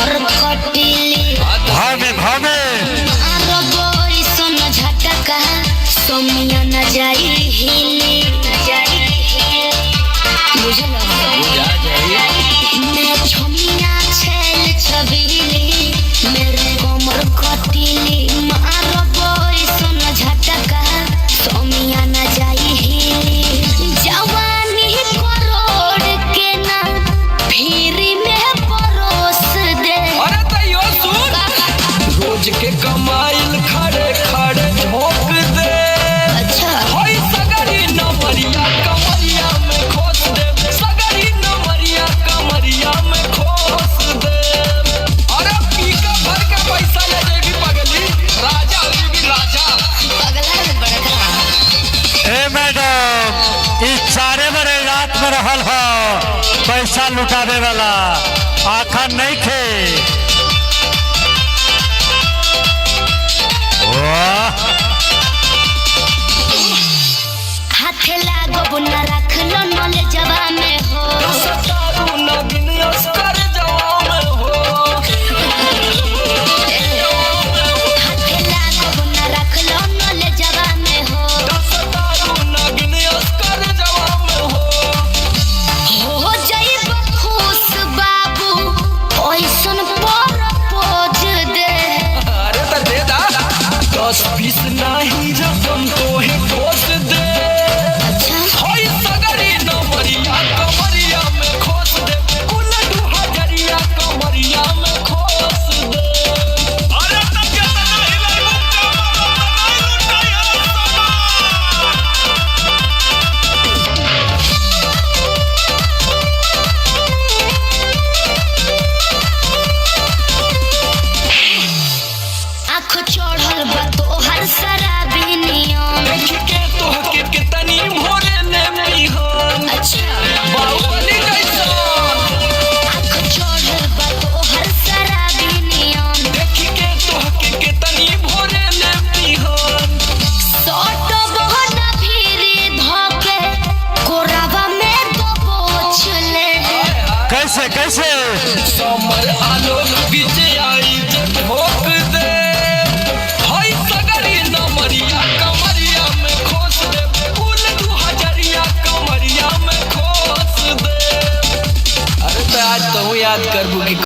कमर खटिली भावे भावे मारो बोई सुन झटका सोमिया न जाई हिली मुझे लगा मैं छोमिया छेल छबीली मेरे कमर खटिली मारो बोई सुन झटका सोमिया न जाई हिली जवानी करोड़ के ना फिरी में परोस दे। अरे तैयो सुन रोज के कमाइल खड़े खड़े ठोक दे। अच्छा होई सगरी नमरिया कमरिया में खोस दे सगरी नमरिया कमरिया में खोस दे। अरे पीका भर के पैसा ले जेबी पगली राजा हो जेबी राजा पगला है बड़का। ए मैडम इस सारे बड़े रात में रहल हो पैसा लुटावे वाला आखा नहीं खे। हाथे लागो बुनारा